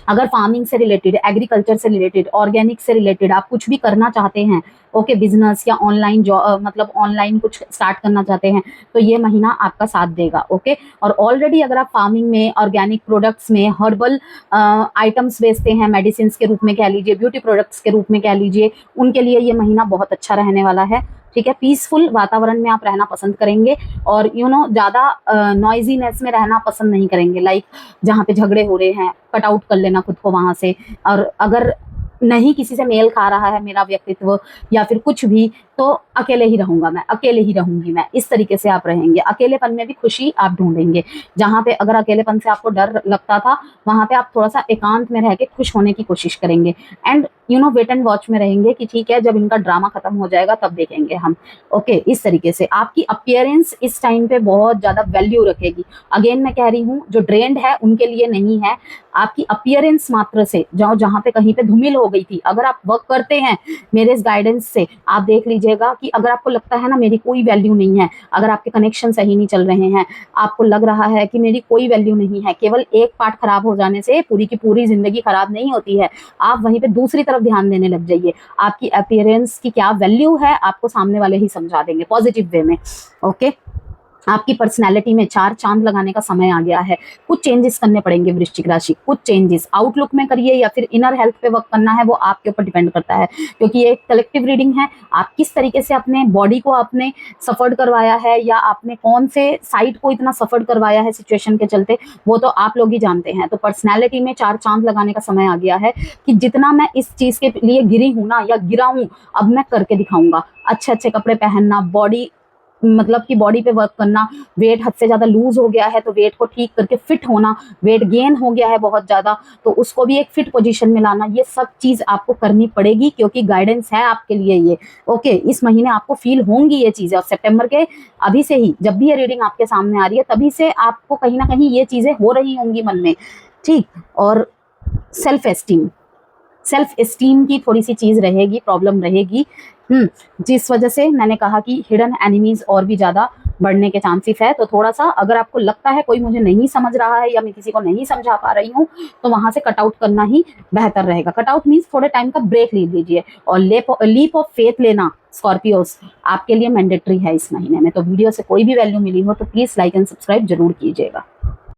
अगर फार्मिंग से रिलेटेड, एग्रीकल्चर से रिलेटेड, ऑर्गेनिक से रिलेटेड आप कुछ भी करना चाहते हैं, ओके, बिजनेस या ऑनलाइन जॉब, मतलब ऑनलाइन कुछ स्टार्ट करना चाहते हैं, तो ये महीना आपका साथ देगा। ओके, और ऑलरेडी अगर आप फार्मिंग में, ऑर्गेनिक प्रोडक्ट्स में, हर्बल आइटम्स बेचते हैं, मेडिसिन के रूप में कह लीजिए, ब्यूटी प्रोडक्ट्स के रूप में कह लीजिए, उनके लिए ये महीना बहुत अच्छा रहने वाला है। ठीक है, पीसफुल वातावरण में आप रहना पसंद करेंगे और ज़्यादा नॉइजीनेस में रहना पसंद नहीं करेंगे। लाइक जहाँ पे झगड़े हो रहे हैं, कट आउट कर लेना खुद को वहाँ से। और अगर नहीं किसी से मेल खा रहा है मेरा व्यक्तित्व या फिर कुछ भी, तो अकेले ही रहूंगा मैं, अकेले ही रहूंगी मैं, इस तरीके से आप रहेंगे। अकेलेपन में भी खुशी आप ढूंढेंगे। जहाँ पे अगर अकेलेपन से आपको डर लगता था, वहां पे आप थोड़ा सा एकांत में रह के खुश होने की कोशिश करेंगे। एंड वेट एंड वॉच में रहेंगे कि ठीक है, जब इनका ड्रामा खत्म हो जाएगा तब देखेंगे हम। ओके, इस तरीके से आपकी अपीयरेंस इस टाइम पे बहुत ज्यादा वैल्यू रखेगी। अगेन मैं कह रही हूँ, जो ड्रेन्ड है उनके लिए नहीं है। आपकी अपीयरेंस मात्र से जहाँ पे कहीं पे धूमिल हो गई थी, अगर आप वर्क करते हैं मेरे इस गाइडेंस से, आप देख लीजिएगा कि अगर आपको लगता है ना मेरी कोई वैल्यू नहीं है, अगर आपके कनेक्शन सही नहीं चल रहे हैं, आपको लग रहा है कि मेरी कोई वैल्यू नहीं है, केवल एक पार्ट खराब हो जाने से पूरी की पूरी जिंदगी खराब नहीं होती है। आप वहीं पे दूसरी तरफ ध्यान देने लग जाइए। आपकी अपीयरेंस की क्या वैल्यू है आपको सामने वाले ही समझा देंगे पॉजिटिव वे में। ओके, आपकी पर्सनैलिटी में 4 चांद लगाने का समय आ गया है। कुछ चेंजेस करने पड़ेंगे वृश्चिक राशि, कुछ चेंजेस आउटलुक में करिए या फिर इनर हेल्थ पे वर्क करना है, वो आपके ऊपर डिपेंड करता है। क्योंकि ये एक कलेक्टिव रीडिंग है। आप किस तरीके से अपने बॉडी को आपने सफर्ड करवाया है या आपने कौन से साइड को इतना सफर्ड करवाया है सिचुएशन के चलते, वो तो आप लोग ही जानते हैं। तो पर्सनैलिटी में 4 चांद लगाने का समय आ गया है कि जितना मैं इस चीज के लिए गिरी हूं ना या गिरा हूं, अब मैं करके दिखाऊंगा। अच्छे अच्छे कपड़े पहनना, बॉडी मतलब कि बॉडी पे वर्क करना, वेट हद से ज़्यादा लूज हो गया है तो वेट को ठीक करके फिट होना, वेट गेन हो गया है बहुत ज़्यादा तो उसको भी एक फिट पोजीशन में लाना, ये सब चीज़ आपको करनी पड़ेगी क्योंकि गाइडेंस है आपके लिए ये। ओके, इस महीने आपको फील होंगी ये चीज़ें और सितंबर के अभी से ही, जब भी ये रीडिंग आपके सामने आ रही है तभी से आपको कहीं ना कहीं ये चीज़ें हो रही होंगी मन में। ठीक, और सेल्फ एस्टीम की थोड़ी सी चीज़ रहेगी, प्रॉब्लम रहेगी, जिस वजह से मैंने कहा कि हिडन एनिमीज और भी ज़्यादा बढ़ने के चांसेस है। तो थोड़ा सा अगर आपको लगता है कोई मुझे नहीं समझ रहा है या मैं किसी को नहीं समझा पा रही हूँ, तो वहां से कट आउट करना ही बेहतर रहेगा। कट आउट मीन्स थोड़े टाइम का ब्रेक ले लीजिए और लीप ऑफ फेथ लेना स्कॉर्पियोस आपके लिए मैंडेटरी है इस महीने में। तो वीडियो से कोई भी वैल्यू मिली हो तो प्लीज़ लाइक एंड सब्सक्राइब जरूर कीजिएगा।